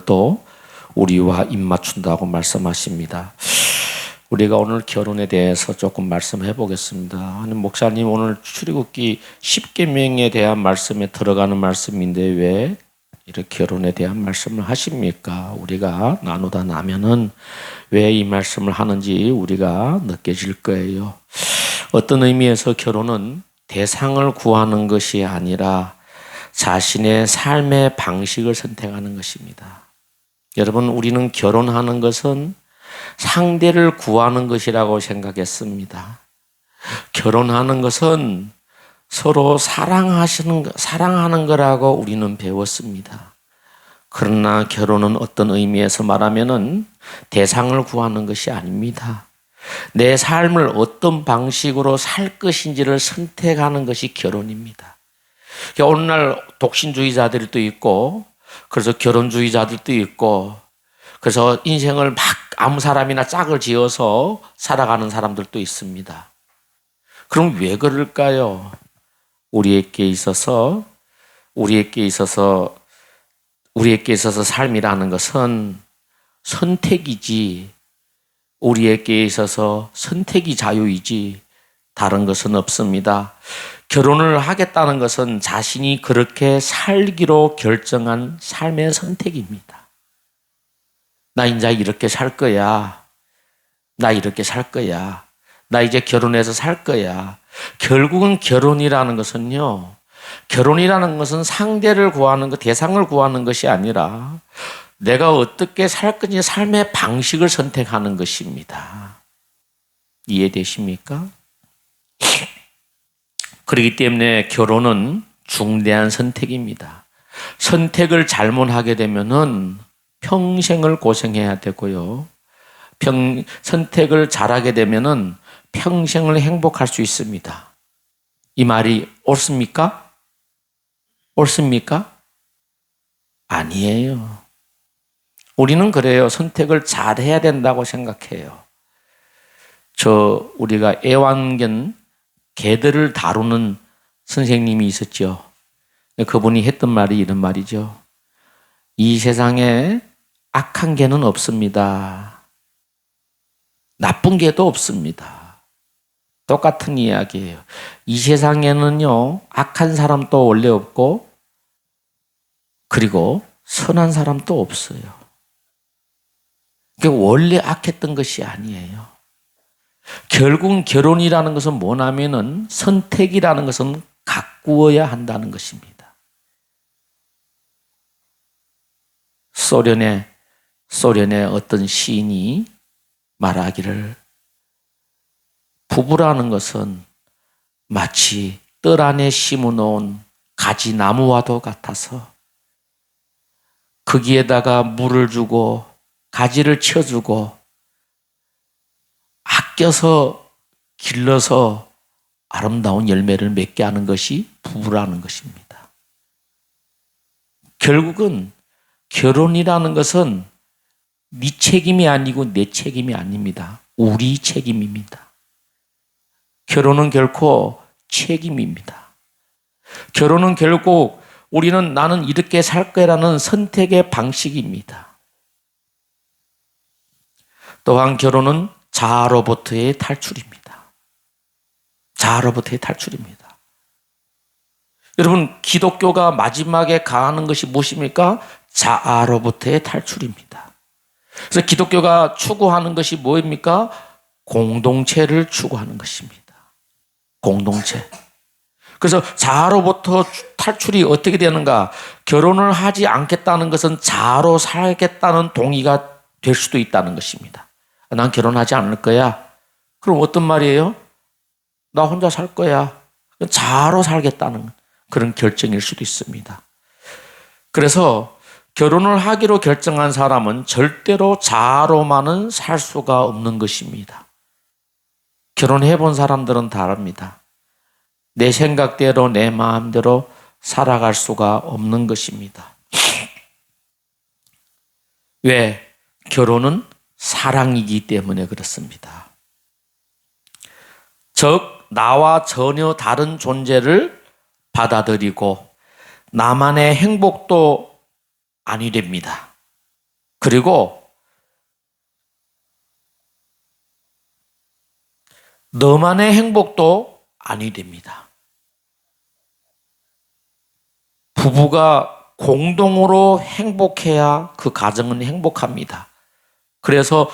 또 우리와 입맞춘다고 말씀하십니다. 우리가 오늘 결혼에 대해서 조금 말씀해 보겠습니다. 아니, 목사님 오늘 출애굽기 10계명에 대한 말씀에 들어가는 말씀인데 왜 이렇게 결혼에 대한 말씀을 하십니까? 우리가 나누다 나면은 왜 이 말씀을 하는지 우리가 느껴질 거예요. 어떤 의미에서 결혼은 대상을 구하는 것이 아니라 자신의 삶의 방식을 선택하는 것입니다. 여러분, 우리는 결혼하는 것은 상대를 구하는 것이라고 생각했습니다. 결혼하는 것은 서로 사랑하는 거라고 우리는 배웠습니다. 그러나 결혼은 어떤 의미에서 말하면은 대상을 구하는 것이 아닙니다. 내 삶을 어떤 방식으로 살 것인지를 선택하는 것이 결혼입니다. 오늘날 독신주의자들도 있고, 그래서 결혼주의자들도 있고, 그래서 인생을 막 아무 사람이나 짝을 지어서 살아가는 사람들도 있습니다. 그럼 왜 그럴까요? 우리에게 있어서 삶이라는 것은 선택이지, 우리에게 있어서 선택이 자유이지 다른 것은 없습니다. 결혼을 하겠다는 것은 자신이 그렇게 살기로 결정한 삶의 선택입니다. 나 이제 이렇게 살 거야. 나 이렇게 살 거야. 나 이제 결혼해서 살 거야. 결국은 결혼이라는 것은 상대를 구하는 것, 대상을 구하는 것이 아니라 내가 어떻게 살 건지 삶의 방식을 선택하는 것입니다. 이해되십니까? 그렇기 때문에 결혼은 중대한 선택입니다. 선택을 잘못하게 되면은 평생을 고생해야 되고요. 선택을 잘하게 되면은 평생을 행복할 수 있습니다. 이 말이 옳습니까? 옳습니까? 아니에요. 우리는 그래요. 선택을 잘해야 된다고 생각해요. 우리가 애완견 개들을 다루는 선생님이 있었죠. 그분이 했던 말이 이런 말이죠. 이 세상에 악한 개는 없습니다. 나쁜 개도 없습니다. 똑같은 이야기예요. 이 세상에는요, 악한 사람도 원래 없고, 그리고 선한 사람도 없어요. 그게 원래 악했던 것이 아니에요. 결국 결혼이라는 것은 뭐냐면은 선택이라는 것은 가꾸어야 한다는 것입니다. 소련의 어떤 시인이 말하기를 부부라는 것은 마치 뜰 안에 심어놓은 가지나무와도 같아서 거기에다가 물을 주고 가지를 쳐주고 아껴서 길러서 아름다운 열매를 맺게 하는 것이 부부라는 것입니다. 결국은 결혼이라는 것은 네 책임이 아니고 내 책임이 아닙니다. 우리 책임입니다. 결혼은 결코 책임입니다. 결혼은 결국 우리는 나는 이렇게 살 거라는 선택의 방식입니다. 또한 결혼은 자아로부터의 탈출입니다. 자아로부터의 탈출입니다. 여러분, 기독교가 마지막에 가하는 것이 무엇입니까? 자아로부터의 탈출입니다. 그래서 기독교가 추구하는 것이 뭐입니까? 공동체를 추구하는 것입니다. 공동체. 그래서 자아로부터 탈출이 어떻게 되는가? 결혼을 하지 않겠다는 것은 자아로 살겠다는 동의가 될 수도 있다는 것입니다. 난 결혼하지 않을 거야. 그럼 어떤 말이에요? 나 혼자 살 거야. 자아로 살겠다는 그런 결정일 수도 있습니다. 그래서 결혼을 하기로 결정한 사람은 절대로 자아로만은 살 수가 없는 것입니다. 결혼해 본 사람들은 다릅니다. 내 생각대로 내 마음대로 살아갈 수가 없는 것입니다. 왜? 결혼은 사랑이기 때문에 그렇습니다. 즉, 나와 전혀 다른 존재를 받아들이고 나만의 행복도 아니랍니다. 그리고 너만의 행복도 아니 됩니다. 부부가 공동으로 행복해야 그 가정은 행복합니다. 그래서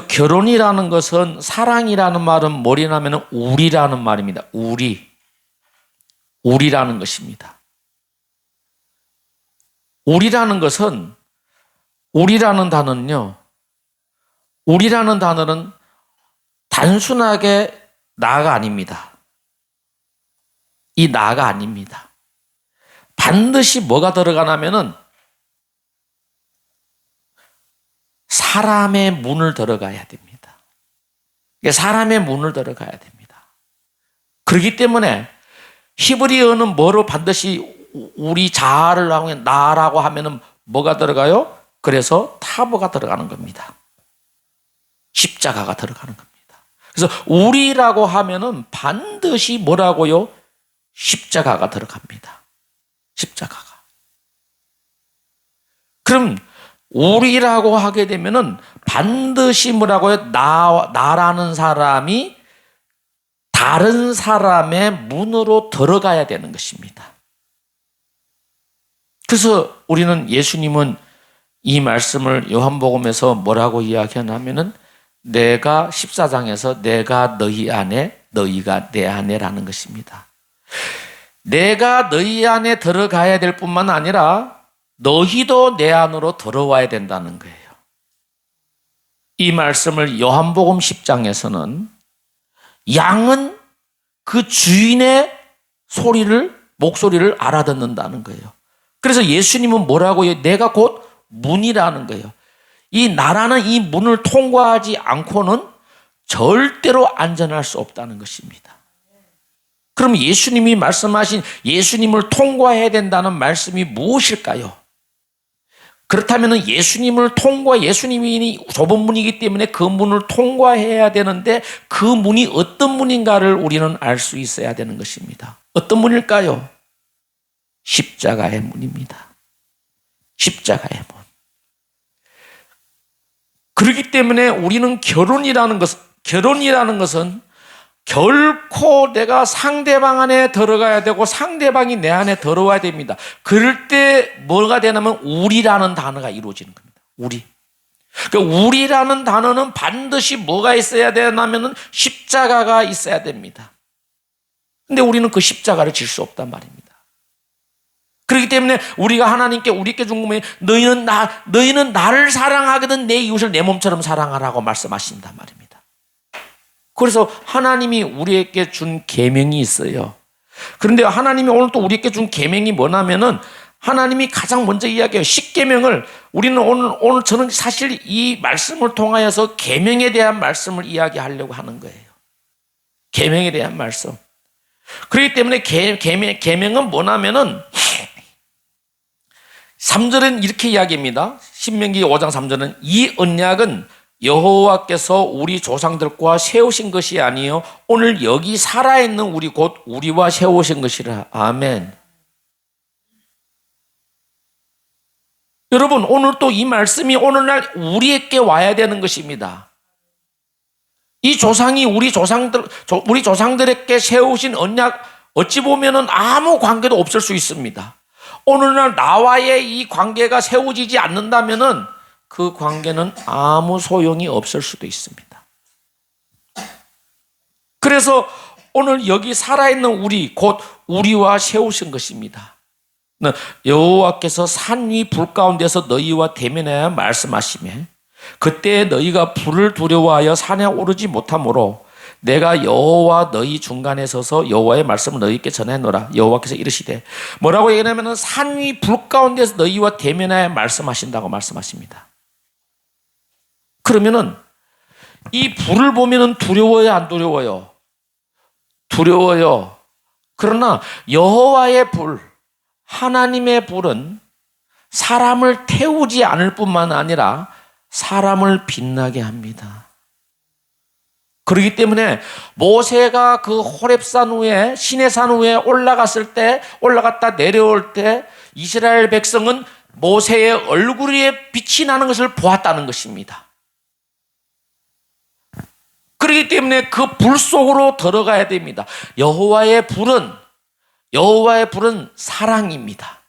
결혼이라는 것은, 사랑이라는 말은 뭐냐면 우리라는 말입니다. 우리라는 것입니다. 우리라는 것은, 우리라는 단어는 단순하게 나가 아닙니다. 이 나가 아닙니다. 반드시 뭐가 들어가냐면은 사람의 문을 들어가야 됩니다. 사람의 문을 들어가야 됩니다. 그렇기 때문에 히브리어는 뭐로 반드시 우리 자아를 하고 나라고 하면은 뭐가 들어가요? 그래서 타보가 들어가는 겁니다. 십자가가 들어가는 겁니다. 그래서 우리라고 하면은 반드시 뭐라고요? 십자가가 들어갑니다. 십자가가. 그럼 우리라고 하게 되면은 반드시 뭐라고요? 나라는 사람이 다른 사람의 문으로 들어가야 되는 것입니다. 그래서 우리는, 예수님은 이 말씀을 요한복음에서 뭐라고 이야기하냐면은 내가 14장에서 내가 너희 안에 너희가 내 안에라는 것입니다. 내가 너희 안에 들어가야 될 뿐만 아니라 너희도 내 안으로 들어와야 된다는 거예요. 이 말씀을 요한복음 10장에서는 양은 그 주인의 목소리를 알아듣는다는 거예요. 그래서 예수님은 뭐라고요? 내가 곧 문이라는 거예요. 이 나라는 이 문을 통과하지 않고는 절대로 안전할 수 없다는 것입니다. 그럼 예수님이 말씀하신 예수님을 통과해야 된다는 말씀이 무엇일까요? 그렇다면 예수님이 좁은 문이기 때문에 그 문을 통과해야 되는데 그 문이 어떤 문인가를 우리는 알 수 있어야 되는 것입니다. 어떤 문일까요? 십자가의 문입니다. 십자가의 문. 그렇기 때문에 우리는 결혼이라는 것은 결코 내가 상대방 안에 들어가야 되고 상대방이 내 안에 들어와야 됩니다. 그럴 때 뭐가 되냐면 우리라는 단어가 이루어지는 겁니다. 그러니까 우리라는 단어는 반드시 뭐가 있어야 되냐면 십자가가 있어야 됩니다. 근데 우리는 그 십자가를 질 수 없단 말입니다. 그렇기 때문에 우리가 하나님께 준 것이 너희는 나를 사랑하거든 내 이웃을 내 몸처럼 사랑하라고 말씀하신단 말입니다. 그래서 하나님이 우리에게 준 계명이 있어요. 그런데 하나님이 오늘 또 우리에게 준 계명이 뭐냐면은 하나님이 가장 먼저 이야기해요. 십계명을 우리는 오늘 저는 사실 이 말씀을 통하여서 계명에 대한 말씀을 이야기하려고 하는 거예요. 계명에 대한 말씀. 그렇기 때문에 계명은 뭐냐면은 3절은 이렇게 이야기합니다. 신명기 5장 3절은 이 언약은 여호와께서 우리 조상들과 세우신 것이 아니요 오늘 여기 살아있는 우리 곧 우리와 세우신 것이라. 아멘. 여러분, 오늘 또 이 말씀이 오늘날 우리에게 와야 되는 것입니다. 이 조상이 우리 조상들에게 세우신 언약, 어찌 보면은 아무 관계도 없을 수 있습니다. 오늘날 나와의 이 관계가 세워지지 않는다면은 그 관계는 아무 소용이 없을 수도 있습니다. 그래서 오늘 여기 살아있는 우리, 곧 우리와 세우신 것입니다. 여호와께서 산 위 불 가운데서 너희와 대면하여 말씀하시며 그때 너희가 불을 두려워하여 산에 오르지 못하므로 내가 여호와 너희 중간에 서서 여호와의 말씀을 너희에게 전하노라. 여호와께서 이르시되, 뭐라고 얘기하냐면 산 위 불 가운데서 너희와 대면하여 말씀하신다고 말씀하십니다. 그러면은 이 불을 보면은 두려워요, 안 두려워요? 두려워요. 그러나 여호와의 불, 하나님의 불은 사람을 태우지 않을 뿐만 아니라 사람을 빛나게 합니다. 그렇기 때문에 모세가 그 호렙산 위에, 시내산 위에 올라갔다 내려올 때 이스라엘 백성은 모세의 얼굴에 빛이 나는 것을 보았다는 것입니다. 그렇기 때문에 그 불 속으로 들어가야 됩니다. 여호와의 불은 사랑입니다.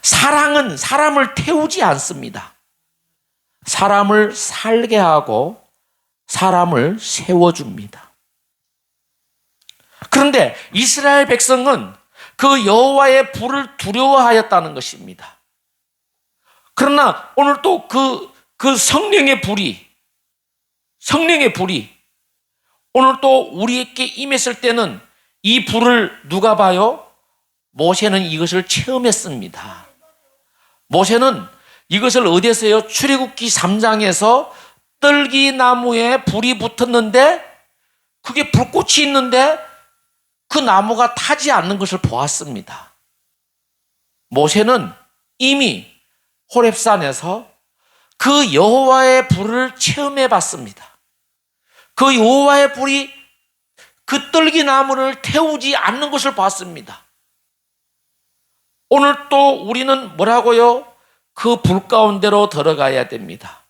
사랑은 사람을 태우지 않습니다. 사람을 살게 하고 사람을 세워줍니다. 그런데 이스라엘 백성은 그 여호와의 불을 두려워하였다는 것입니다. 그러나 오늘 또 그 성령의 불이 오늘 또 우리에게 임했을 때는 이 불을 누가 봐요? 모세는 이것을 체험했습니다. 모세는 이것을 어디서요? 출애굽기 3장에서 떨기나무에 불이 붙었는데 그게 불꽃이 있는데 그 나무가 타지 않는 것을 보았습니다. 모세는 이미 호렙산에서 그 여호와의 불을 체험해 봤습니다. 그 여호와의 불이 그 떨기나무를 태우지 않는 것을 봤습니다. 오늘 또 우리는 뭐라고요? 그 불 가운데로 들어가야 됩니다.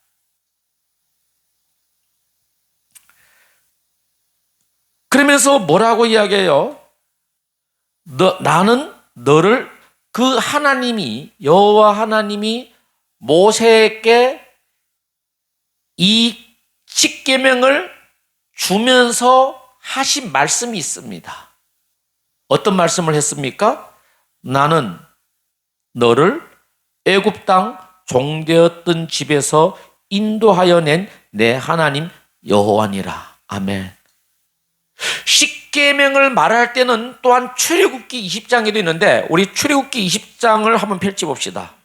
그러면서 뭐라고 이야기해요? 나는 너를 그 하나님이 여호와 하나님이 모세에게 이 십계명을 주면서 하신 말씀이 있습니다. 어떤 말씀을 했습니까? 나는 너를 애굽 땅 종되었던 집에서 인도하여 낸 내 하나님 여호와니라. 아멘. 십계명을 말할 때는 또한 출애굽기 20장에도 있는데 우리 출애굽기 20장을 한번 펼쳐봅시다.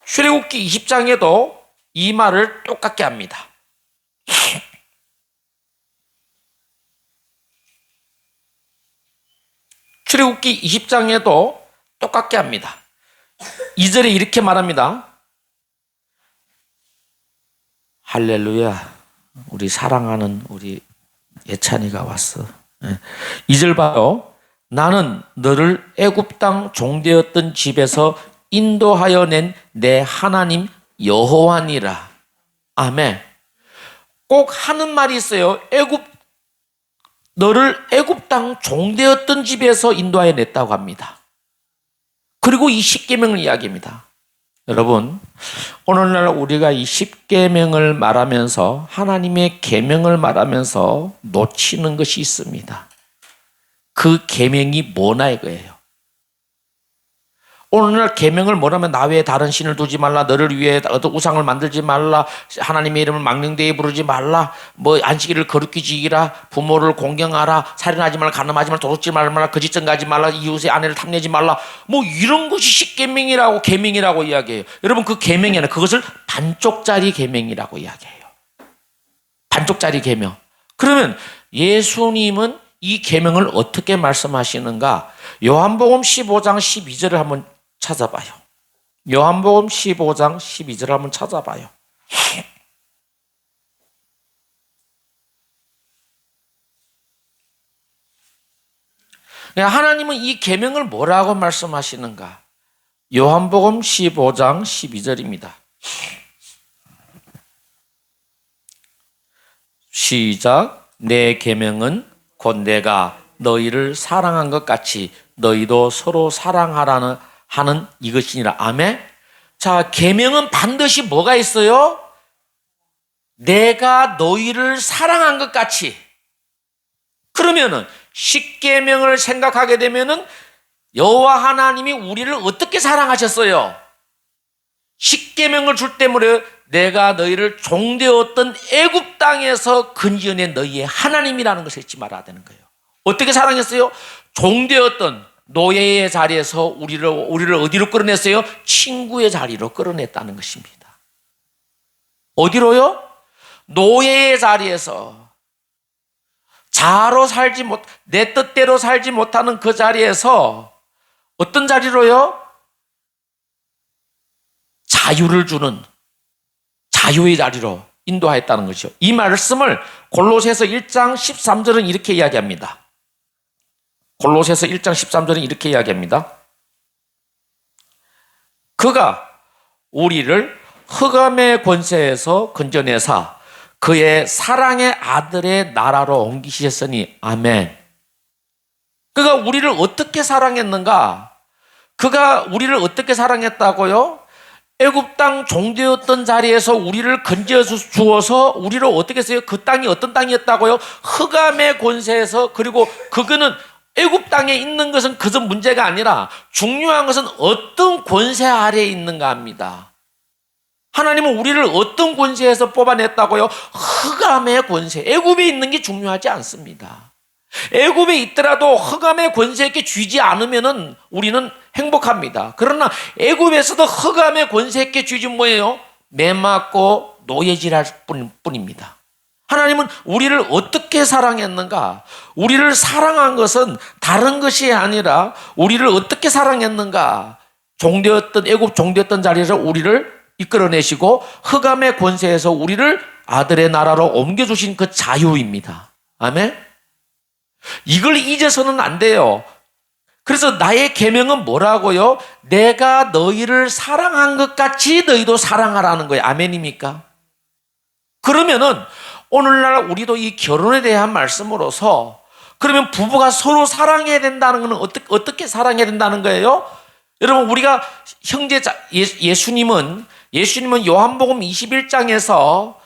출애굽기 20장에도 이 말을 똑같게 합니다. 출애굽기 20장에도 똑같게 합니다. 2절에 이렇게 말합니다. 할렐루야. 우리 사랑하는 우리 예찬이가 왔어. 2절 봐요. 나는 너를 애굽 땅 종되었던 집에서 인도하여 낸 내 하나님 여호와니라. 아멘. 꼭 하는 말이 있어요. 너를 애굽 땅 종되었던 집에서 인도하여 냈다고 합니다. 그리고 이 십계명을 이야기합니다. 여러분, 오늘날 우리가 이 십계명을 말하면서 하나님의 계명을 말하면서 놓치는 것이 있습니다. 그 계명이 뭐나 이거예요. 오늘날 계명을 뭐라면 나 외에 다른 신을 두지 말라, 너를 위해 어떤 우상을 만들지 말라, 하나님의 이름을 망령되이 부르지 말라, 뭐 안식일을 거룩히 지키라, 부모를 공경하라, 살인하지 말라, 간음하지 말라, 도둑질 말라, 거짓증가하지 말라, 이웃의 아내를 탐내지 말라, 뭐 이런 것이 십계명이라고 계명이라고 이야기해요. 여러분 그 계명이 아니라 그것을 반쪽짜리 계명이라고 이야기해요. 반쪽짜리 계명. 그러면 예수님은 이 계명을 어떻게 말씀하시는가? 요한복음 15장 12절을 한번 찾아봐요. 요한복음 15장 12절을 한번 찾아봐요. 하나님은 이 계명을 뭐라고 말씀하시는가? 요한복음 15장 12절입니다. 시작. 내 계명은 곧 내가 너희를 사랑한 것 같이 너희도 서로 사랑하라는 하는 이것이니라. 아멘. 자, 계명은 반드시 뭐가 있어요? 내가 너희를 사랑한 것 같이. 그러면은 십계명을 생각하게 되면은 여호와 하나님이 우리를 어떻게 사랑하셨어요? 십계명을 줄 때문에 내가 너희를 종되었던 애굽 땅에서 건지어낸 너희의 하나님이라는 것을 잊지 말아야 되는 거예요. 어떻게 사랑했어요? 종되었던 노예의 자리에서 우리를 어디로 끌어냈어요? 친구의 자리로 끌어냈다는 것입니다. 어디로요? 노예의 자리에서 내 뜻대로 살지 못하는 그 자리에서 어떤 자리로요? 자유를 주는 자유의 자리로 인도하였다는 것이죠. 이 말씀을 골로새서 1장 13절은 이렇게 이야기합니다. 골로새서 1장 13절은 이렇게 이야기합니다. 그가 우리를 흑암의 권세에서 건져내사 그의 사랑의 아들의 나라로 옮기셨으니 아멘. 그가 우리를 어떻게 사랑했는가? 그가 우리를 어떻게 사랑했다고요? 애굽 땅 종되었던 자리에서 우리를 건져 주어서 우리를 어떻게 했어요? 그 땅이 어떤 땅이었다고요? 흑암의 권세에서. 그리고 그거는 애굽 땅에 있는 것은 그저 문제가 아니라 중요한 것은 어떤 권세 아래에 있는가 합니다. 하나님은 우리를 어떤 권세에서 뽑아냈다고요? 흑암의 권세. 애굽에 있는 게 중요하지 않습니다. 애굽에 있더라도 흑암의 권세에게 쥐지 않으면은 우리는 행복합니다. 그러나 애굽에서도 흑암의 권세에게 쥐지 뭐예요? 매맞고 노예질할 뿐입니다. 하나님은 우리를 어떻게 사랑했는가? 우리를 사랑한 것은 다른 것이 아니라 우리를 어떻게 사랑했는가? 종되었던 애굽 종되었던 자리에서 우리를 이끌어내시고 흑암의 권세에서 우리를 아들의 나라로 옮겨주신 그 자유입니다. 아멘. 이걸 잊어서는 안 돼요. 그래서 나의 계명은 뭐라고요? 내가 너희를 사랑한 것 같이 너희도 사랑하라는 거예요. 아멘입니까? 그러면은 오늘날 우리도 이 결혼에 대한 말씀으로서 그러면 부부가 서로 사랑해야 된다는 것은 어떻게 사랑해야 된다는 거예요? 여러분 우리가 예수님은 요한복음 21장에서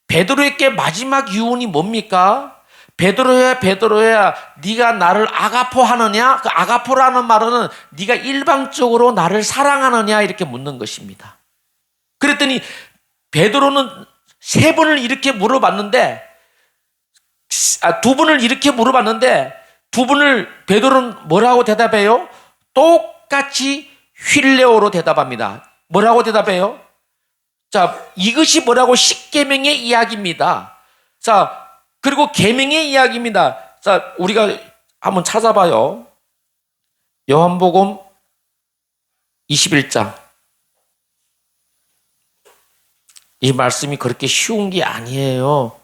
베드로에게 마지막 유언이 뭡니까? 베드로야 네가 나를 아가포하느냐? 그 아가포라는 말은 네가 일방적으로 나를 사랑하느냐 이렇게 묻는 것입니다. 그랬더니 베드로는 세 번을 이렇게 물어봤는데 두 번을 이렇게 물어봤는데 두 번을 베드로는 뭐라고 대답해요? 똑같이 휠레오로 대답합니다. 뭐라고 대답해요? 자, 이것이 뭐라고 십계명의 이야기입니다. 자, 그리고 계명의 이야기입니다. 자, 우리가 한번 찾아봐요. 요한복음 21장. 이 말씀이 그렇게 쉬운 게 아니에요.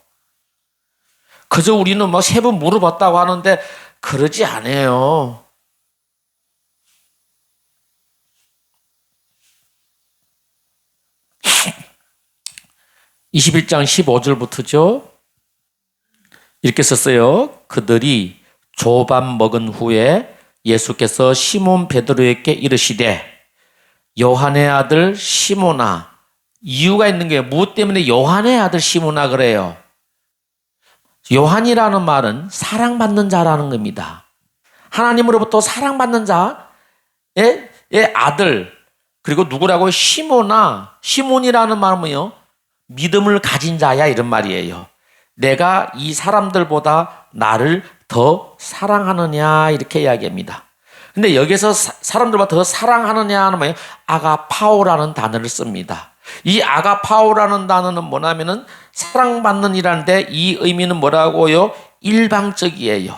그저 우리는 뭐 세 번 물어봤다고 하는데 그러지 않아요. (21장) 15절부터죠. 이렇게 썼어요. 그들이 조밥 먹은 후에 예수께서 시몬 베드로에게 이르시되 요한의 아들 시몬아. 이유가 있는 거예요. 무엇 때문에 요한의 아들 시몬아 그래요? 요한이라는 말은 사랑받는 자라는 겁니다. 하나님으로부터 사랑받는 자의 아들. 그리고 누구라고요? 시몬아. 시몬이라는 말은 뭐예요? 믿음을 가진 자야 이런 말이에요. 내가 이 사람들보다 나를 더 사랑하느냐 이렇게 이야기합니다. 근데 여기서 사람들보다 더 사랑하느냐 하는 뭐예요? 아가파오라는 단어를 씁니다. 이 아가파오라는 단어는 뭐냐면은 사랑받는 이라는데 이 의미는 뭐라고요? 일방적이에요.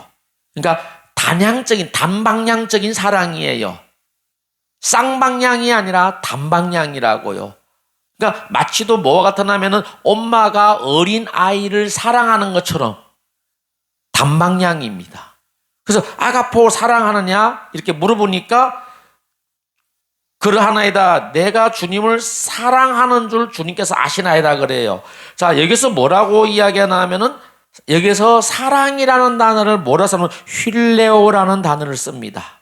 그러니까 단방향적인 사랑이에요. 쌍방향이 아니라 단방향이라고요. 그러니까 마치도 뭐와 같으냐면은 엄마가 어린 아이를 사랑하는 것처럼 단방향입니다. 그래서 아가포 사랑하느냐 이렇게 물어보니까 그러하나이다. 내가 주님을 사랑하는 줄 주님께서 아시나이다 그래요. 자, 여기서 뭐라고 이야기하냐면은 여기서 사랑이라는 단어를 뭐라 쓰면 휠레오라는 단어를 씁니다.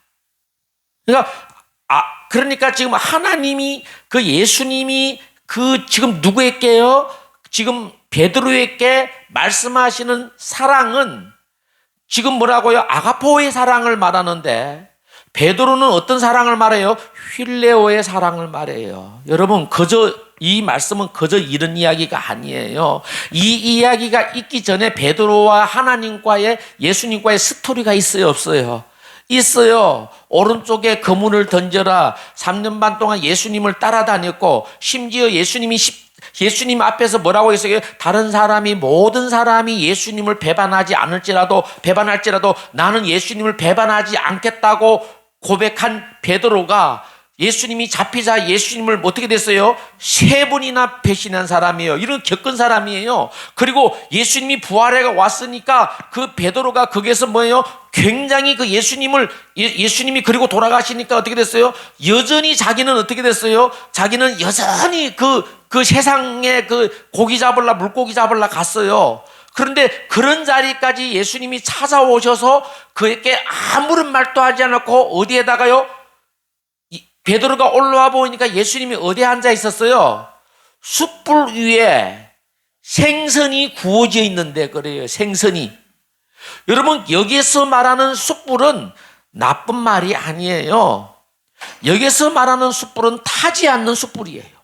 그러니까 지금 하나님이 그 예수님이 그 지금 누구에게요? 지금 베드로에게 말씀하시는 사랑은 지금 뭐라고요? 아가포의 사랑을 말하는데 베드로는 어떤 사랑을 말해요? 휠레오의 사랑을 말해요. 여러분 이 말씀은 그저 이런 이야기가 아니에요. 이 이야기가 있기 전에 베드로와 하나님과의 예수님과의 스토리가 있어요 없어요? 있어요. 오른쪽에 그물을 던져라. 3년 반 동안 예수님을 따라다녔고 심지어 예수님 앞에서 뭐라고 했어요? 모든 사람이 예수님을 배반할지라도 나는 예수님을 배반하지 않겠다고 고백한 베드로가 예수님이 잡히자 예수님을 어떻게 됐어요? 3번이나 배신한 사람이에요. 이런 겪은 사람이에요. 그리고 예수님이 부활해 왔으니까 그 베드로가 거기에서 뭐예요? 굉장히 그 예수님이 그리고 돌아가시니까 어떻게 됐어요? 여전히 자기는 어떻게 됐어요? 자기는 여전히 그 세상에 그 물고기 잡으려 갔어요. 그런데 그런 자리까지 예수님이 찾아오셔서 그에게 아무런 말도 하지 않았고 어디에다가요? 베드로가 올라와 보니까 예수님이 어디에 앉아 있었어요? 숯불 위에 생선이 구워져 있는데 그래요. 생선이. 여러분 여기에서 말하는 숯불은 나쁜 말이 아니에요. 여기에서 말하는 숯불은 타지 않는 숯불이에요.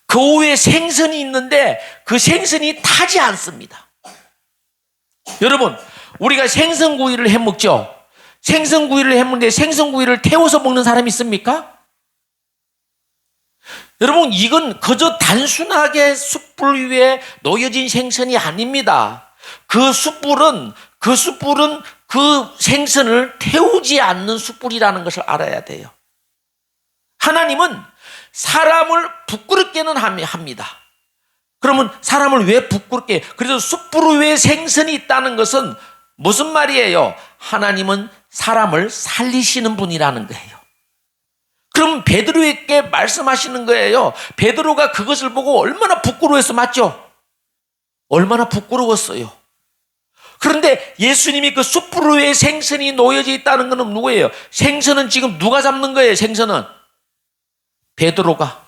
그 위에 생선이 있는데 그 생선이 타지 않습니다. 여러분 우리가 생선구이를 해 먹죠. 생선구이를 했는데 생선구이를 태워서 먹는 사람이 있습니까? 여러분 이건 그저 단순하게 숯불 위에 놓여진 생선이 아닙니다. 그 숯불은 그 생선을 태우지 않는 숯불이라는 것을 알아야 돼요. 하나님은 사람을 부끄럽게는 합니다. 그러면 사람을 왜 부끄럽게? 그래서 숯불 위에 생선이 있다는 것은 무슨 말이에요? 하나님은 사람을 살리시는 분이라는 거예요. 그럼 베드로에게 말씀하시는 거예요. 베드로가 그것을 보고 얼마나 부끄러워해서 맞죠? 얼마나 부끄러웠어요. 그런데 예수님이 그 숯불 위에 생선이 놓여져 있다는 것은 누구예요? 생선은 지금 누가 잡는 거예요? 생선은 베드로가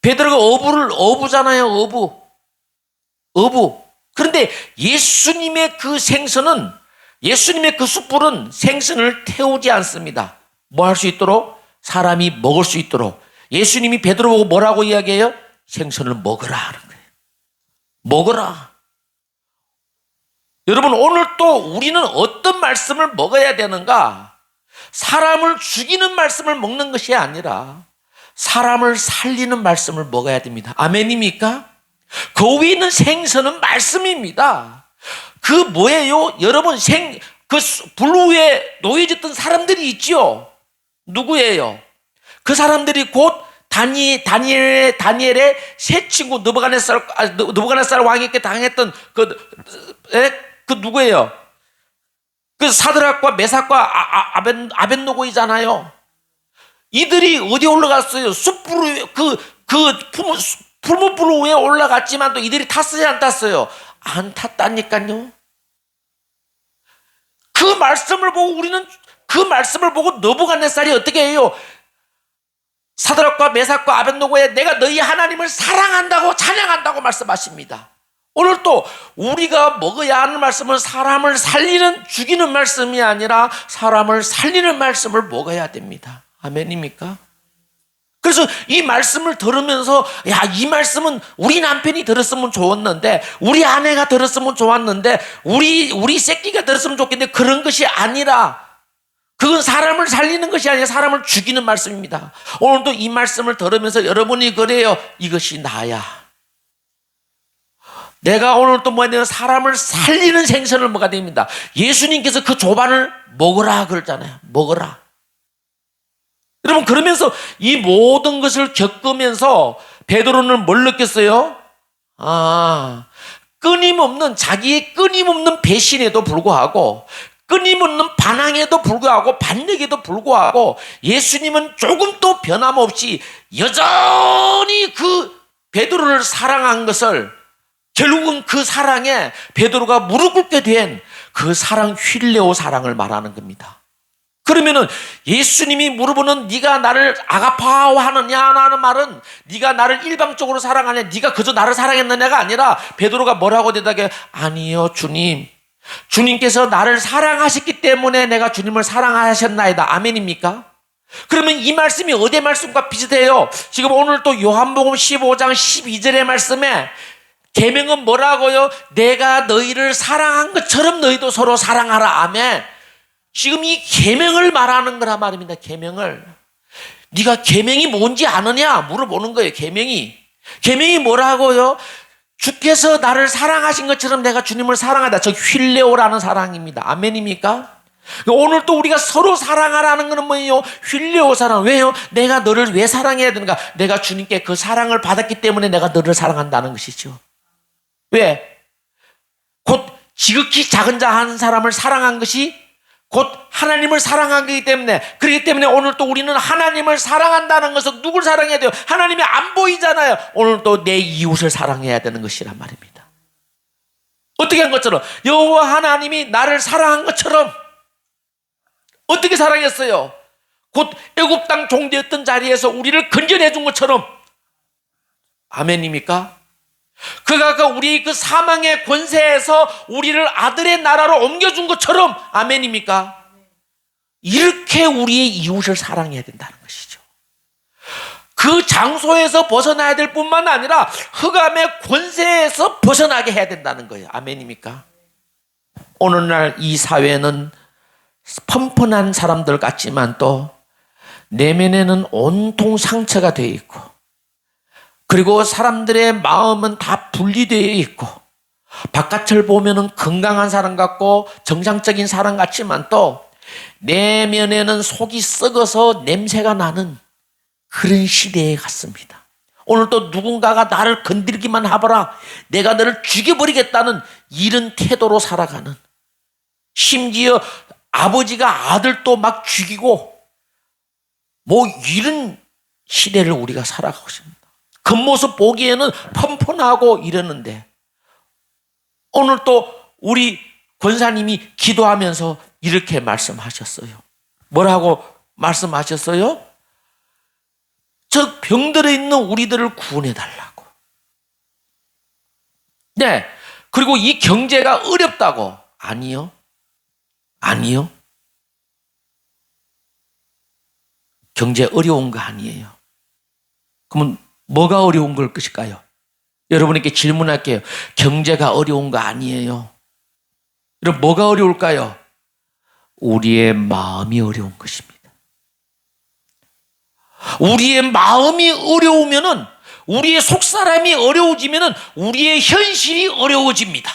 어부잖아요. 어부. 그런데 예수님의 그 생선은 예수님의 그 숯불은 생선을 태우지 않습니다. 뭐 할 수 있도록? 사람이 먹을 수 있도록. 예수님이 베드로 보고 뭐라고 이야기해요? 생선을 먹으라 하는 거예요. 먹으라. 여러분 오늘 또 우리는 어떤 말씀을 먹어야 되는가? 사람을 죽이는 말씀을 먹는 것이 아니라 사람을 살리는 말씀을 먹어야 됩니다. 아멘입니까? 그 위에 있는 생선은 말씀입니다. 그 뭐예요? 여러분 그 불 위에 놓여졌던 사람들이 있죠. 누구예요? 그 사람들이 곧 다니엘의 세 친구 느부갓네살 왕에게 당했던 그 누구예요? 그 사드락과 메삭과 아벳노고이잖아요. 이들이 어디 올라갔어요? 숯불 위에 풀무불 위에 올라갔지만 또 이들이 탔어요, 안 탔어요? 안 탔다니까요. 그 말씀을 보고 느부갓네살이 어떻게 해요? 사드락과 메삭과 아벳노고에 내가 너희 하나님을 사랑한다고 찬양한다고 말씀하십니다. 오늘 또 우리가 먹어야 하는 말씀은 사람을 죽이는 말씀이 아니라 사람을 살리는 말씀을 먹어야 됩니다. 아멘입니까? 그래서 이 말씀을 들으면서 이 말씀은 우리 남편이 들었으면 좋았는데 우리 아내가 들었으면 좋았는데 우리 새끼가 들었으면 좋겠는데 그런 것이 아니라 그건 사람을 살리는 것이 아니라 사람을 죽이는 말씀입니다. 오늘도 이 말씀을 들으면서 여러분이 그래요. 이것이 나야. 내가 오늘 또 뭐냐 사람을 살리는 생선을 먹어야 됩니다. 예수님께서 그 조반을 먹으라 그러잖아요. 먹으라. 여러분 그러면서 이 모든 것을 겪으면서 베드로는 뭘 느꼈어요? 자기의 끊임없는 배신에도 불구하고 끊임없는 반항에도 불구하고 반역에도 불구하고 예수님은 조금도 변함없이 여전히 그 베드로를 사랑한 것을 결국은 그 사랑에 베드로가 무릎 꿇게 된 그 사랑 휠레오 사랑을 말하는 겁니다. 그러면은 예수님이 물어보는 네가 나를 아가파오하느냐 하는 말은 네가 나를 일방적으로 사랑하냐 네가 그저 나를 사랑했느냐가 아니라 베드로가 뭐라고 대답해? 아니요 주님. 주님께서 나를 사랑하셨기 때문에 내가 주님을 사랑하셨나이다. 아멘입니까? 그러면 이 말씀이 어디의 말씀과 비슷해요? 지금 오늘 또 요한복음 15장 12절의 말씀에 계명은 뭐라고요? 내가 너희를 사랑한 것처럼 너희도 서로 사랑하라. 아멘. 지금 이 계명을 말하는 거란 말입니다. 계명을. 네가 계명이 뭔지 아느냐 물어보는 거예요. 계명이 뭐라고요? 주께서 나를 사랑하신 것처럼 내가 주님을 사랑하다. 저 휠레오라는 사랑입니다. 아멘입니까? 오늘 또 우리가 서로 사랑하라는 것은 뭐예요? 휠레오 사랑. 왜요? 내가 너를 왜 사랑해야 되는가? 내가 주님께 그 사랑을 받았기 때문에 내가 너를 사랑한다는 것이죠. 왜? 곧 지극히 작은 자 한 사람을 사랑한 것이 곧 하나님을 사랑한 거기 때문에, 그렇기 때문에 오늘 또 우리는 하나님을 사랑한다는 것은 누굴 사랑해야 돼요? 하나님이 안 보이잖아요. 오늘 또 내 이웃을 사랑해야 되는 것이란 말입니다. 어떻게 한 것처럼, 여호와 하나님이 나를 사랑한 것처럼. 어떻게 사랑했어요? 곧 애굽 땅 종되었던 자리에서 우리를 건져내 준 것처럼. 아멘입니까? 그가 우리 그 사망의 권세에서 우리를 아들의 나라로 옮겨준 것처럼. 아멘입니까? 이렇게 우리의 이웃을 사랑해야 된다는 것이죠. 그 장소에서 벗어나야 될 뿐만 아니라 흑암의 권세에서 벗어나게 해야 된다는 거예요. 아멘입니까? 오늘날 이 사회는 펀펀한 사람들 같지만 또 내면에는 온통 상처가 되어 있고, 그리고 사람들의 마음은 다 분리되어 있고, 바깥을 보면은 건강한 사람 같고 정상적인 사람 같지만 또 내면에는 속이 썩어서 냄새가 나는 그런 시대에 갔습니다. 오늘 또 누군가가 나를 건드리기만 하거라, 내가 너를 죽여버리겠다는 이런 태도로 살아가는, 심지어 아버지가 아들도 막 죽이고 뭐 이런 시대를 우리가 살아가고 있습니다. 겉모습 보기에는 펀펀하고 이러는데, 오늘 또 우리 권사님이 기도하면서 이렇게 말씀하셨어요. 뭐라고 말씀하셨어요? 저 병들어 있는 우리들을 구원해 달라고. 네. 그리고 이 경제가 어렵다고. 아니요. 아니요. 경제 어려운 거 아니에요. 그러면 뭐가 어려운 걸 것일까요? 여러분에게 질문할게요. 경제가 어려운 거 아니에요. 여러분, 뭐가 어려울까요? 우리의 마음이 어려운 것입니다. 우리의 마음이 어려우면은, 우리의 속사람이 어려워지면은 우리의 현실이 어려워집니다.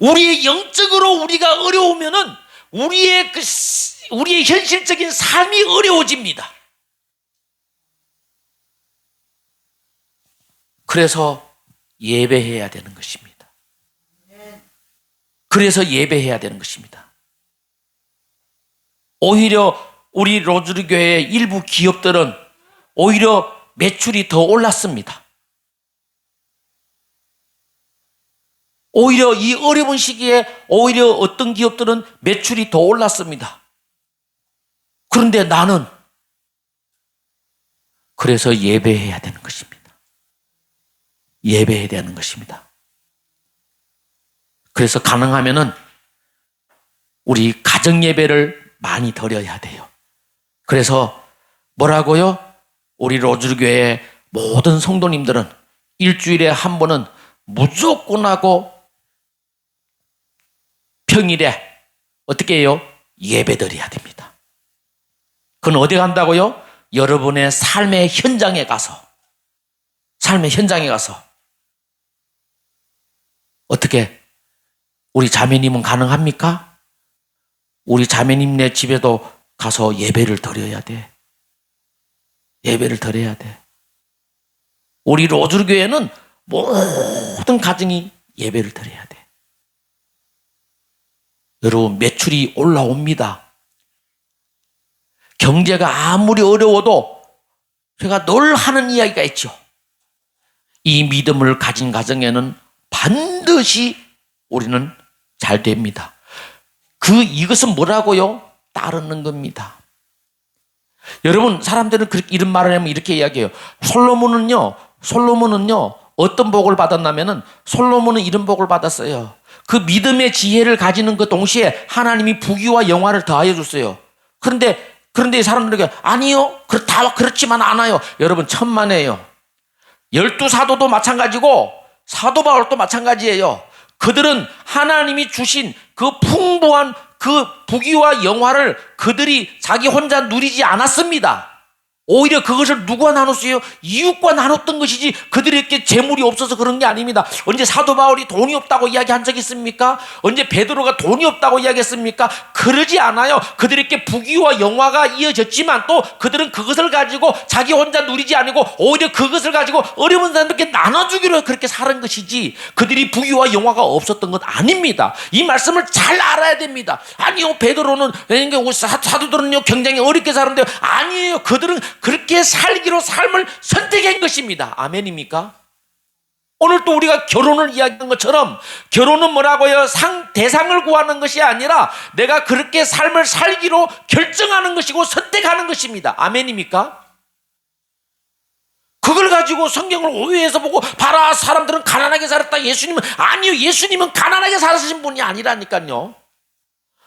우리의 영적으로 우리가 어려우면은 우리의 현실적인 삶이 어려워집니다. 그래서 예배해야 되는 것입니다. 그래서 예배해야 되는 것입니다. 오히려 우리 로즈리 교회의 일부 기업들은 오히려 매출이 더 올랐습니다. 오히려 이 어려운 시기에 오히려 어떤 기업들은 매출이 더 올랐습니다. 그런데 나는 그래서 예배해야 되는 것입니다. 예배해야 되는 것입니다. 그래서 가능하면은 우리 가정 예배를 많이 드려야 돼요. 그래서 뭐라고요? 우리 로즈교회 모든 성도님들은 일주일에 한 번은 무조건 하고 평일에 어떻게 해요? 예배 드려야 됩니다. 그건 어디 간다고요? 여러분의 삶의 현장에 가서, 어떻게, 우리 자매님은 가능합니까? 우리 자매님네 집에도 가서 예배를 드려야 돼. 예배를 드려야 돼. 우리 로즈교회는 모든 가정이 예배를 드려야 돼. 여러분, 매출이 올라옵니다. 경제가 아무리 어려워도 제가 늘 하는 이야기가 있죠. 이 믿음을 가진 가정에는 반드시 우리는 잘 됩니다. 이것은 뭐라고요? 따르는 겁니다. 여러분, 사람들은 이런 말을 하면 이렇게 이야기해요. 솔로몬은요, 어떤 복을 받았냐면은, 솔로몬은 이런 복을 받았어요. 그 믿음의 지혜를 가지는 그 동시에 하나님이 부귀와 영화를 더하여 줬어요. 그런데 사람들에게 아니요, 그렇지만 않아요. 여러분, 천만에요. 12사도도 마찬가지고 사도 바울도 마찬가지예요. 그들은 하나님이 주신 그 풍부한 그 부귀와 영화를 그들이 자기 혼자 누리지 않았습니다. 오히려 그것을 누구와 나눴어요? 이웃과 나눴던 것이지 그들에게 재물이 없어서 그런 게 아닙니다. 언제 사도 바울이 돈이 없다고 이야기한 적이 있습니까? 언제 베드로가 돈이 없다고 이야기했습니까? 그러지 않아요. 그들에게 부귀와 영화가 이어졌지만 또 그들은 그것을 가지고 자기 혼자 누리지 아니고 오히려 그것을 가지고 어려운 사람들께 나눠주기로 그렇게 사는 것이지 그들이 부귀와 영화가 없었던 건 아닙니다. 이 말씀을 잘 알아야 됩니다. 아니요, 베드로는 사도들은요 굉장히 어렵게 사는데요. 아니에요. 그들은 그렇게 살기로 삶을 선택한 것입니다. 아멘입니까? 오늘 또 우리가 결혼을 이야기한 것처럼 결혼은 뭐라고요? 대상을 구하는 것이 아니라 내가 그렇게 삶을 살기로 결정하는 것이고 선택하는 것입니다. 아멘입니까? 그걸 가지고 성경을 오해해서 보고 봐라, 사람들은 가난하게 살았다. 예수님은 아니요, 예수님은 가난하게 살으신 분이 아니라니까요.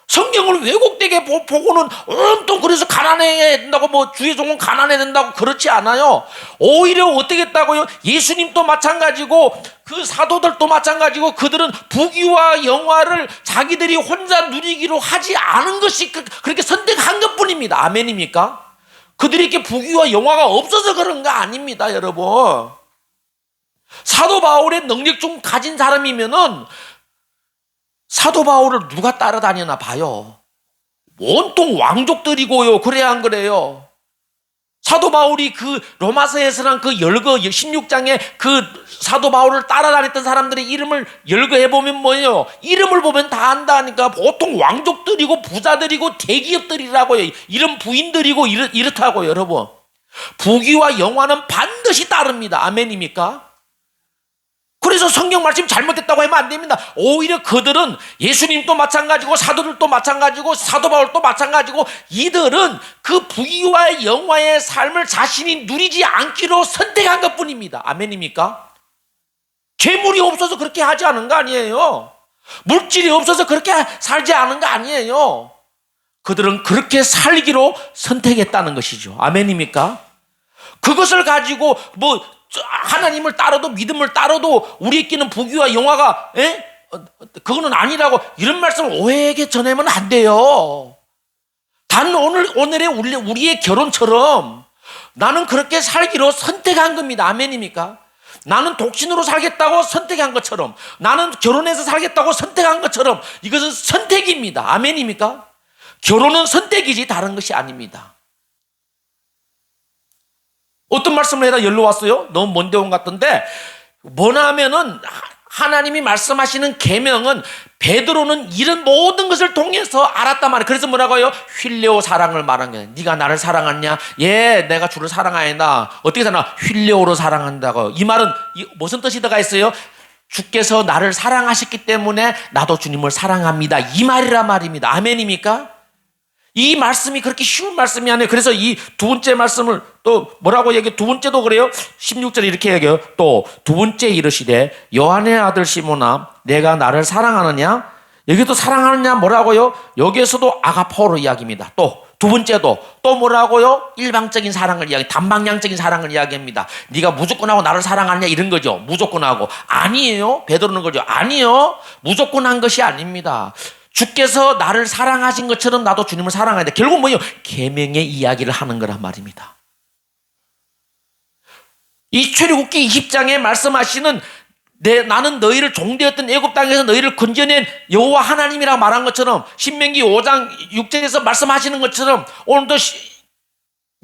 성경을 왜곡되게 보고는 온통 그래서 가난해야 된다고 뭐 주의 종은 가난해야 된다고 그렇지 않아요. 오히려 어떻게 했다고요? 예수님도 마찬가지고 그 사도들도 마찬가지고 그들은 부귀와 영화를 자기들이 혼자 누리기로 하지 않은 것이 그렇게 선택한 것뿐입니다. 아멘입니까? 그들에게 부귀와 영화가 없어서 그런 거 아닙니다, 여러분. 사도 바울의 능력 좀 가진 사람이면은 사도 바울을 누가 따라다니나 봐요. 온통 왕족들이고요. 그래야 안 그래요? 사도 바울이 그 로마서에서는 그 열거 16장에 그 사도 바울을 따라다녔던 사람들의 이름을 열거해보면 뭐예요? 이름을 보면 다 안다니까. 보통 왕족들이고 부자들이고 대기업들이라고요. 이런 부인들이고 이렇다고요, 여러분. 부귀와 영화는 반드시 따릅니다. 아멘입니까? 그래서 성경 말씀 잘못됐다고 하면 안 됩니다. 오히려 그들은 예수님도 마찬가지고 사도들도 마찬가지고 사도 바울도 마찬가지고 이들은 그 부귀와 영화의 삶을 자신이 누리지 않기로 선택한 것뿐입니다. 아멘입니까? 재물이 없어서 그렇게 하지 않은 거 아니에요. 물질이 없어서 그렇게 살지 않은 거 아니에요. 그들은 그렇게 살기로 선택했다는 것이죠. 아멘입니까? 그것을 가지고 뭐 하나님을 따라도 믿음을 따라도 우리에게는 부귀와 영화가 그거는 아니라고 이런 말씀을 오해에게 전하면 안 돼요. 단 오늘의 우리의 결혼처럼 나는 그렇게 살기로 선택한 겁니다. 아멘입니까? 나는 독신으로 살겠다고 선택한 것처럼 나는 결혼해서 살겠다고 선택한 것처럼 이것은 선택입니다. 아멘입니까? 결혼은 선택이지 다른 것이 아닙니다. 어떤 말씀을 해다 열로 왔어요? 너무 먼데 온 것 같던데 뭐냐 하면은 하나님이 말씀하시는 계명은 베드로는 이런 모든 것을 통해서 알았단 말이에요. 그래서 뭐라고요? 휠레오 사랑을 말한 거예요. 네가 나를 사랑하냐? 예, 내가 주를 사랑하였나. 어떻게 사나? 휠레오로 사랑한다고. 이 말은 무슨 뜻이 들어가 있어요? 주께서 나를 사랑하셨기 때문에 나도 주님을 사랑합니다. 이 말이란 말입니다. 아멘입니까? 이 말씀이 그렇게 쉬운 말씀이 아니에요. 그래서 이 두 번째 말씀을 또 뭐라고 얘기해요? 두 번째도 그래요. 16절에 이렇게 얘기해요. 또 두 번째 이르시되 요한의 아들 시몬아 내가 나를 사랑하느냐? 여기도 사랑하느냐 뭐라고요? 여기에서도 아가포로 이야기입니다. 또 두 번째도 또 뭐라고요? 일방적인 사랑을 이야기, 단방향적인 사랑을 이야기합니다. 네가 무조건 하고 나를 사랑하느냐 이런 거죠. 무조건 하고. 아니에요. 베드로는 거죠. 아니요. 무조건 한 것이 아닙니다. 주께서 나를 사랑하신 것처럼 나도 주님을 사랑해야 돼. 결국 뭐예요? 계명의 이야기를 하는 거란 말입니다. 이 출애굽기 20장에 말씀하시는 나는 너희를 종되었던 애굽 땅에서 너희를 건져낸 여호와 하나님이라고 말한 것처럼 신명기 5장 6절에서 말씀하시는 것처럼 오늘도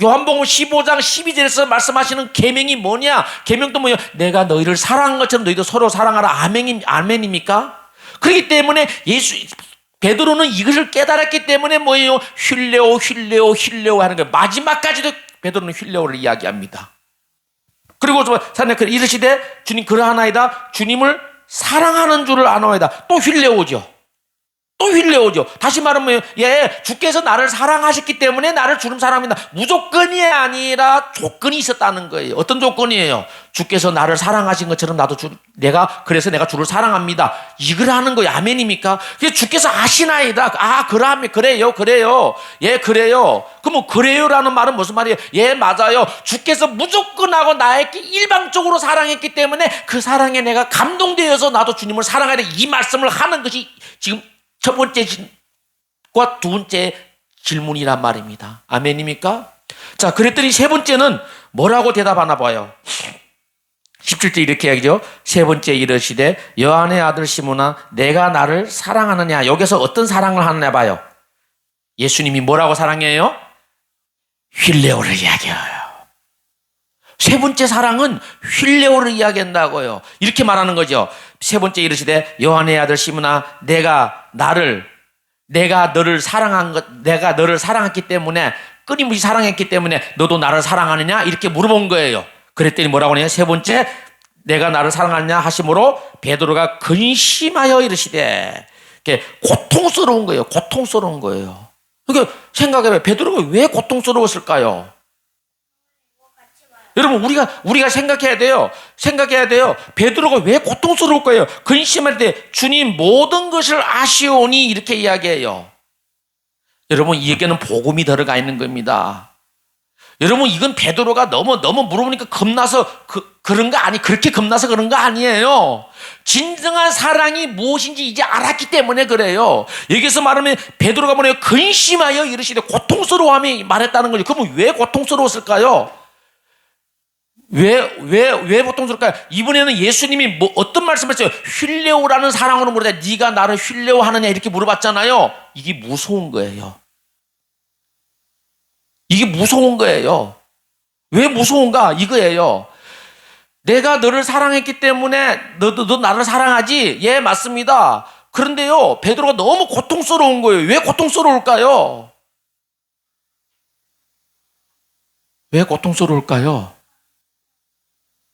요한복음 15장 12절에서 말씀하시는 계명이 뭐냐? 계명도 뭐예요? 내가 너희를 사랑한 것처럼 너희도 서로 사랑하라. 아멘입니까? 그렇기 때문에 베드로는 이것을 깨달았기 때문에 뭐예요? 휠레오 하는 거예요. 마지막까지도 베드로는 휠레오를 이야기합니다. 그리고 이르시되 주님 그러하나이다. 주님을 사랑하는 줄을 아노이다. 또 휠레오죠. 다시 말하면 뭐예요? 예, 주께서 나를 사랑하셨기 때문에 나를 주님 사랑합니다. 무조건이 아니라 조건이 있었다는 거예요. 어떤 조건이에요? 주께서 나를 사랑하신 것처럼 그래서 내가 주를 사랑합니다. 이걸 하는 거예요. 아멘입니까? 주께서 아시나이다. 그래요. 예, 그래요. 그럼 그래요라는 말은 무슨 말이에요? 예, 맞아요. 주께서 무조건 하고 나에게 일방적으로 사랑했기 때문에 그 사랑에 내가 감동되어서 나도 주님을 사랑해야 돼. 이 말씀을 하는 것이 지금 첫 번째과 두 번째 질문이란 말입니다. 아멘입니까? 자, 그랬더니 세 번째는 뭐라고 대답하나 봐요. 17절 이렇게 얘기죠. 세 번째 이르시되 요한의 아들 시몬아 내가 나를 사랑하느냐. 여기서 어떤 사랑을 하느냐 봐요. 예수님이 뭐라고 사랑해요? 휠레오를 이야기해요. 세 번째 사랑은 휠레오를 이야기한다고요. 이렇게 말하는 거죠. 세 번째 이르시되 요한의 아들 시몬아 내가 너를 사랑했기 때문에 끊임없이 사랑했기 때문에 너도 나를 사랑하느냐 이렇게 물어본 거예요. 그랬더니 뭐라고 하냐. 세 번째 내가 나를 사랑하느냐 하심으로 베드로가 근심하여 이르시되 고통스러운 거예요. 고통스러운 거예요. 그러니까 생각해봐요. 베드로가 왜 고통스러웠을까요? 여러분 우리가 생각해야 돼요. 베드로가 왜 고통스러울 거예요? 근심할 때 주님 모든 것을 아시오니 이렇게 이야기해요. 여러분 이 얘기는 복음이 들어가 있는 겁니다. 여러분 이건 베드로가 너무 물어보니까 겁나서 그렇게 겁나서 그런 거 아니에요. 진정한 사랑이 무엇인지 이제 알았기 때문에 그래요. 여기서 말하면 베드로가 뭐래요? 근심하여 이르시되 고통스러워함이 말했다는 거죠. 그러면 왜 고통스러웠을까요? 왜 고통스러울까요? 이번에는 예수님이 어떤 말씀을 했어요? 휠레오라는 사랑으로 물어다 네가 나를 휠레오하느냐 이렇게 물어봤잖아요. 이게 무서운 거예요. 이게 무서운 거예요. 왜 무서운가? 이거예요. 내가 너를 사랑했기 때문에 너 나를 사랑하지? 예, 맞습니다. 그런데요, 베드로가 너무 고통스러운 거예요. 왜 고통스러울까요? 왜 고통스러울까요?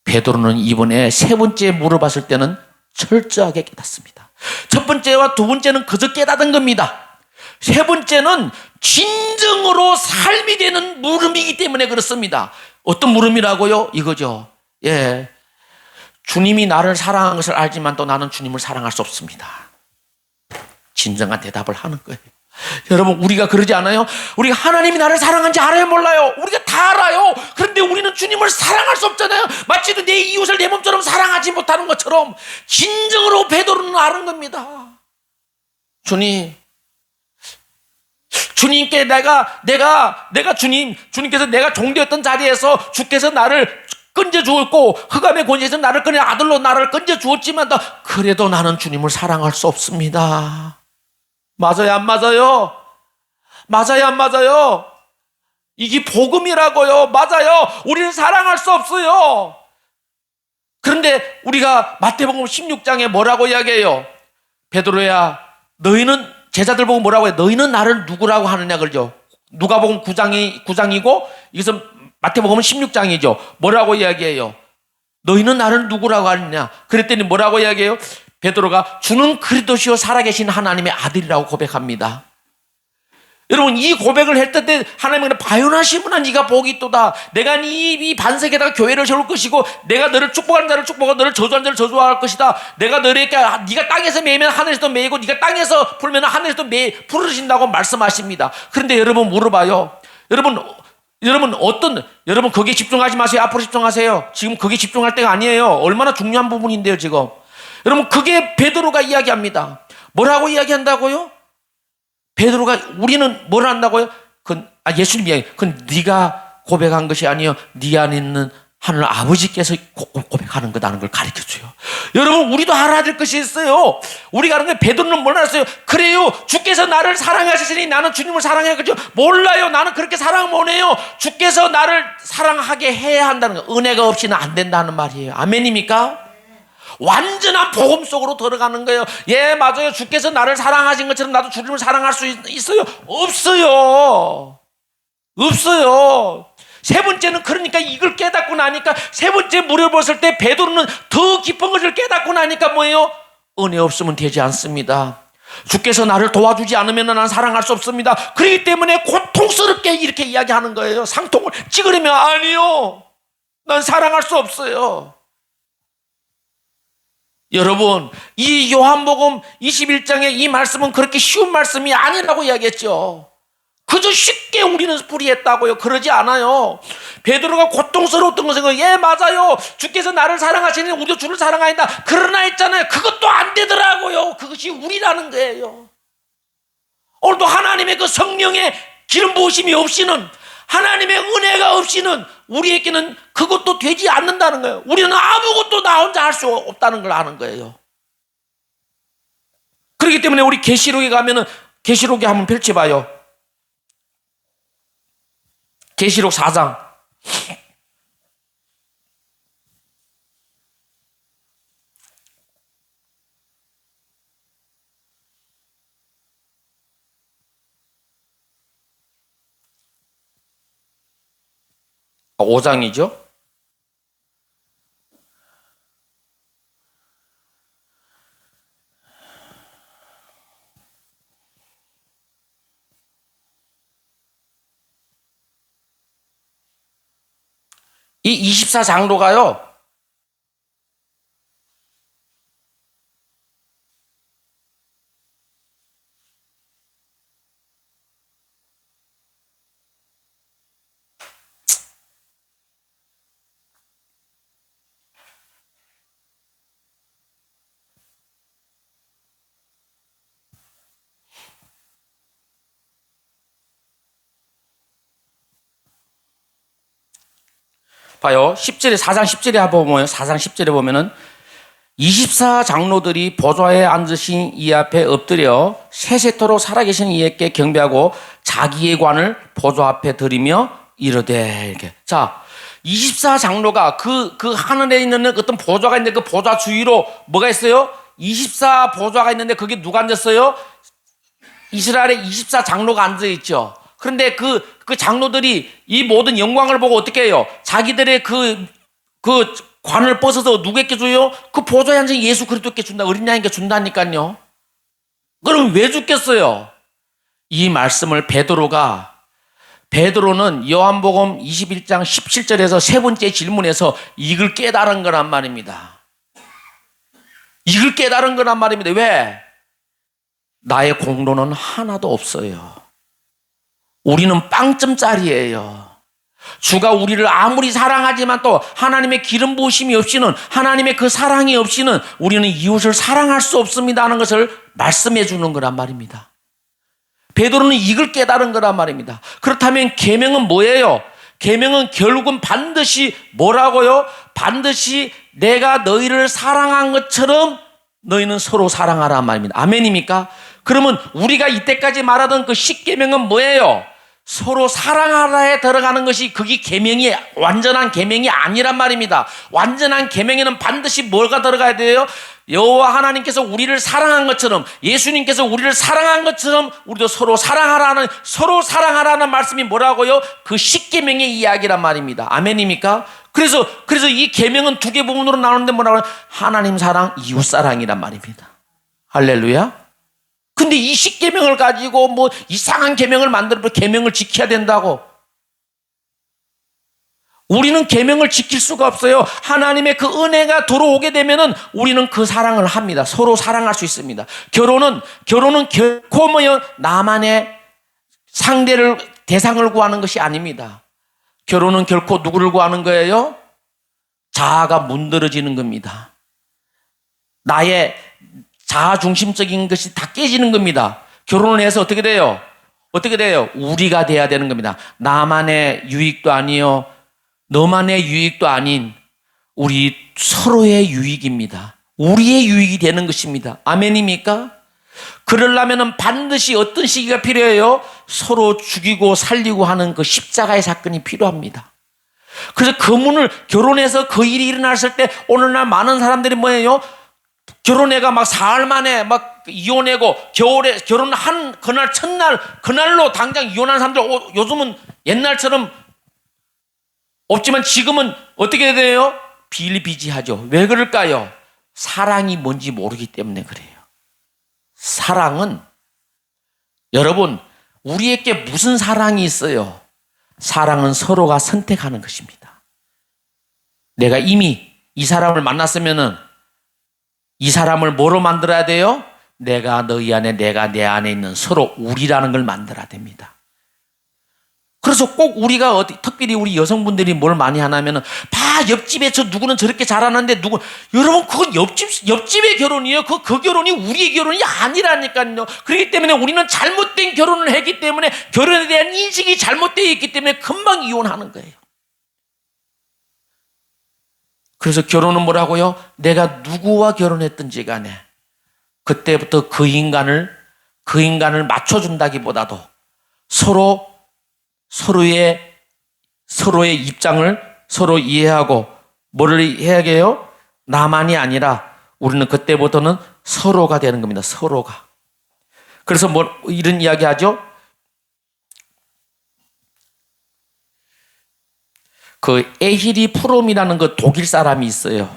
베드로는 이번에 세 번째 물어봤을 때는 철저하게 깨닫습니다. 첫 번째와 두 번째는 그저 깨닫은 겁니다. 세 번째는 진정으로 삶이 되는 물음이기 때문에 그렇습니다. 어떤 물음이라고요? 이거죠. 예, 주님이 나를 사랑한 것을 알지만 또 나는 주님을 사랑할 수 없습니다. 진정한 대답을 하는 거예요. 여러분 우리가 그러지 않아요? 우리가 하나님이 나를 사랑한지 알아요 몰라요? 우리가 다 알아요. 그런데 우리는 주님을 사랑할 수 없잖아요. 마치 내 이웃을 내 몸처럼 사랑하지 못하는 것처럼 진정으로 베드로는 아는 겁니다. 주님께 주님께서 내가 종되었던 자리에서 주께서 나를 건져 주었고 흑암의 권세에서 나를 꺼내 아들로 나를 건져 주었지만 그래도 나는 주님을 사랑할 수 없습니다. 맞아요, 안 맞아요? 맞아요, 안 맞아요? 이게 복음이라고요. 맞아요. 우리는 사랑할 수 없어요. 그런데 우리가 마태복음 16장에 뭐라고 이야기해요? 베드로야, 너희는 제자들 보고 뭐라고 해요? 너희는 나를 누구라고 하느냐 그러죠. 누가복음 9장이고 이것은 마태복음은 16장이죠. 뭐라고 이야기해요? 너희는 나를 누구라고 하느냐? 그랬더니 뭐라고 이야기해요? 베드로가 주는 그리스도시요 살아계신 하나님의 아들이라고 고백합니다. 여러분 이 고백을 했을 때 하나님은 바요나시구나 네가 복이 있도다. 내가 이 반석에다가 교회를 세울 것이고 내가 너를 축복하는 자를 축복하고 너를 저주하는 자를 저주할 것이다. 내가 너에게 네가 땅에서 매이면 하늘에서도 매이고 네가 땅에서 풀면 하늘에서도 풀어진다고 말씀하십니다. 그런데 여러분 물어봐요. 여러분 거기에 집중하지 마세요. 앞으로 집중하세요. 지금 거기에 집중할 때가 아니에요. 얼마나 중요한 부분인데요 지금. 여러분 그게 베드로가 이야기합니다. 뭐라고 이야기한다고요? 베드로가 우리는 뭘 한다고요? 예수님 이야기. 그건 네가 고백한 것이 아니요 네 안에 있는 하늘 아버지께서 고백하는 거다는 걸 가르쳐줘요. 여러분 우리도 알아야 될 것이 있어요. 우리가 아는 게 베드로는 몰랐어요. 그래요 주께서 나를 사랑하시니 나는 주님을 사랑해야 그죠? 몰라요. 나는 그렇게 사랑 못해요. 주께서 나를 사랑하게 해야 한다는 거. 은혜가 없이는 안 된다는 말이에요. 아멘입니까? 완전한 복음 속으로 들어가는 거예요. 예, 맞아요. 주께서 나를 사랑하신 것처럼 나도 주님을 사랑할 수 있어요? 없어요. 세 번째는 그러니까 이걸 깨닫고 나니까 세 번째 물어봤을 때 베드로는 더 깊은 것을 깨닫고 나니까 뭐예요? 은혜 없으면 되지 않습니다. 주께서 나를 도와주지 않으면 나는 사랑할 수 없습니다. 그렇기 때문에 고통스럽게 이렇게 이야기하는 거예요. 상통을 찍으려면 아니요. 난 사랑할 수 없어요. 여러분 이 요한복음 21장의 이 말씀은 그렇게 쉬운 말씀이 아니라고 이야기했죠. 그저 쉽게 우리는 풀이했다고요. 그러지 않아요. 베드로가 고통스러웠던 것은 예 맞아요. 주께서 나를 사랑하시니 우리도 주를 사랑하인다. 그러나 했잖아요. 그것도 안 되더라고요. 그것이 우리라는 거예요. 오늘도 하나님의 그 성령의 기름 부으심이 없이는 하나님의 은혜가 없이는 우리에게는 그것도 되지 않는다는 거예요. 우리는 아무것도 나 혼자 할 수 없다는 걸 아는 거예요. 그렇기 때문에 우리 계시록에 가면은 계시록에 한번 펼쳐봐요. 계시록 4장. 오 5장이죠. 이 24장로가요. 봐요. 10절에 4장 10절에 한번 보면 4장 10절에 보면은 24장로들이 보좌에 앉으신 이 앞에 엎드려 세세토록 살아계신 이에게 경배하고 자기의 관을 보좌 앞에 들이며 이르되 이렇게. 자, 24장로가 그 하늘에 있는 어떤 보좌가 있는데 그 보좌 주위로 뭐가 있어요? 24 보좌가 있는데 거기 누가 앉았어요? 이스라엘의 24장로가 앉아 있죠. 그런데 그 장로들이 이 모든 영광을 보고 어떻게 해요? 자기들의 그 관을 벗어서 누구에게 줘요? 그 보좌에 앉은 예수 그리스도께 준다. 어린 양에게 준다니까요. 그럼 왜 죽겠어요? 이 말씀을 베드로는 요한복음 21장 17절에서 세 번째 질문에서 이걸 깨달은 거란 말입니다. 이걸 깨달은 거란 말입니다. 왜? 나의 공로는 하나도 없어요. 우리는 빵점짜리예요. 주가 우리를 아무리 사랑하지만 또 하나님의 기름 부으심이 없이는, 하나님의 그 사랑이 없이는 우리는 이웃을 사랑할 수 없습니다 하는 것을 말씀해 주는 거란 말입니다. 베드로는 이걸 깨달은 거란 말입니다. 그렇다면 계명은 뭐예요? 계명은 결국은 반드시 뭐라고요? 반드시 내가 너희를 사랑한 것처럼 너희는 서로 사랑하란 말입니다. 아멘입니까? 그러면 우리가 이때까지 말하던 그 10계명은 뭐예요? 서로 사랑하라에 들어가는 것이 그게 계명이 완전한 계명이 아니란 말입니다. 완전한 계명에는 반드시 뭐가 들어가야 돼요? 여호와 하나님께서 우리를 사랑한 것처럼, 예수님께서 우리를 사랑한 것처럼 우리도 서로 사랑하라는 말씀이 뭐라고요? 그 10계명의 이야기란 말입니다. 아멘입니까? 그래서 이 계명은 두 개 부분으로 나오는데 뭐라고요? 하나님 사랑, 이웃 사랑이란 말입니다. 할렐루야. 근데 이 10계명을 가지고 뭐 이상한 계명을 만들어 계명을 지켜야 된다고. 우리는 계명을 지킬 수가 없어요. 하나님의 그 은혜가 들어오게 되면은 우리는 그 사랑을 합니다. 서로 사랑할 수 있습니다. 결혼은 결코 나만의 대상을 구하는 것이 아닙니다. 결혼은 결코 누구를 구하는 거예요? 자아가 문드러지는 겁니다. 나의 자아중심적인 것이 다 깨지는 겁니다. 결혼을 해서 어떻게 돼요? 우리가 돼야 되는 겁니다. 나만의 유익도 아니요, 너만의 유익도 아닌 우리 서로의 유익입니다. 우리의 유익이 되는 것입니다. 아멘입니까? 그러려면 반드시 어떤 시기가 필요해요? 서로 죽이고 살리고 하는 그 십자가의 사건이 필요합니다. 그래서 결혼해서 그 일이 일어났을 때 오늘날 많은 사람들이 뭐예요? 결혼해가 막 사흘 만에 막 이혼하고 겨울에 결혼한 그날로 당장 이혼한 사람들 요즘은 옛날처럼 없지만 지금은 어떻게 돼요? 비일비재하죠. 왜 그럴까요? 사랑이 뭔지 모르기 때문에 그래요. 사랑은 여러분 우리에게 무슨 사랑이 있어요? 사랑은 서로가 선택하는 것입니다. 내가 이미 이 사람을 만났으면은 이 사람을 뭐로 만들어야 돼요? 내가 너희 안에 내가 내 안에 있는 서로 우리라는 걸 만들어야 됩니다. 그래서 꼭 우리가 특별히 우리 여성분들이 뭘 많이 하냐면은, 봐, 옆집에 저 누구는 저렇게 잘하는데 여러분, 그건 옆집의 결혼이에요. 그 결혼이 우리의 결혼이 아니라니까요. 그렇기 때문에 우리는 잘못된 결혼을 했기 때문에 결혼에 대한 인식이 잘못되어 있기 때문에 금방 이혼하는 거예요. 그래서 결혼은 뭐라고요? 내가 누구와 결혼했든지 간에 그때부터 그 인간을 맞춰준다기보다도 서로의 입장을 서로 이해하고 뭐를 해야 해요? 나만이 아니라 우리는 그때부터는 서로가 되는 겁니다. 서로가. 그래서 이런 이야기 하죠. 그 에히리 프롬이라는 그 독일 사람이 있어요.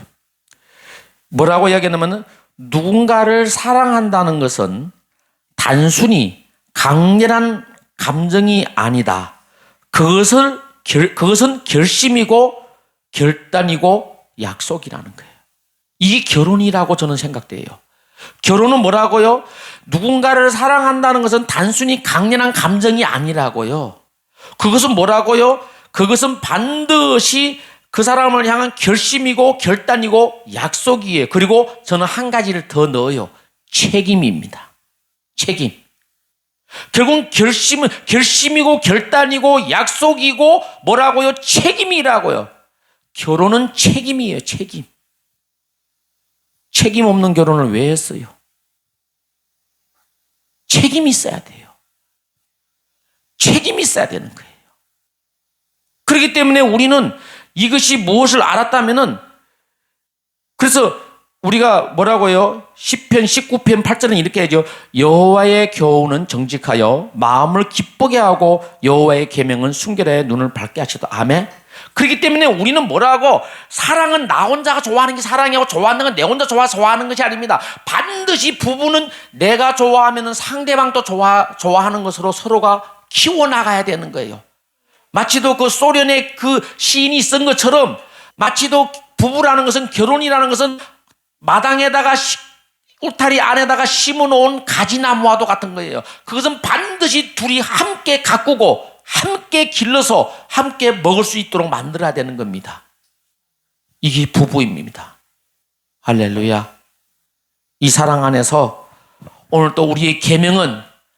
뭐라고 이야기하냐면, 누군가를 사랑한다는 것은 단순히 강렬한 감정이 아니다. 그것은 결심이고 결단이고 약속이라는 거예요. 이게 결혼이라고 저는 생각돼요. 결혼은 뭐라고요? 누군가를 사랑한다는 것은 단순히 강렬한 감정이 아니라고요. 그것은 뭐라고요? 그것은 반드시 그 사람을 향한 결심이고 결단이고 약속이에요. 그리고 저는 한 가지를 더 넣어요. 책임입니다. 책임. 결국은 결심이고 결단이고 약속이고 뭐라고요? 책임이라고요. 결혼은 책임이에요. 책임. 책임 없는 결혼을 왜 했어요? 책임이 있어야 돼요. 책임이 있어야 되는 거예요. 그렇기 때문에 우리는 이것이 무엇을 알았다면은, 그래서 우리가 뭐라고요? 시편 19편 8절은 이렇게 하죠. 여호와의 교훈은 정직하여 마음을 기쁘게 하고 여호와의 계명은 순결하여 눈을 밝게 하시다. 아멘. 그렇기 때문에 우리는 뭐라고, 사랑은 나 혼자가 좋아하는 게 사랑이고 좋아하는 건 내 혼자 좋아하는 것이 아닙니다. 반드시 부부는 내가 좋아하면 상대방도 좋아하는 것으로 서로가 키워나가야 되는 거예요. 마치도 그 소련의 그 시인이 쓴 것처럼, 마치도 부부라는 것은, 결혼이라는 것은 마당에다가 울타리 안에다가 심어놓은 가지나무와도 같은 거예요. 그것은 반드시 둘이 함께 가꾸고 함께 길러서 함께 먹을 수 있도록 만들어야 되는 겁니다. 이게 부부입니다. 할렐루야. 이 사랑 안에서 오늘 또 우리의 계명은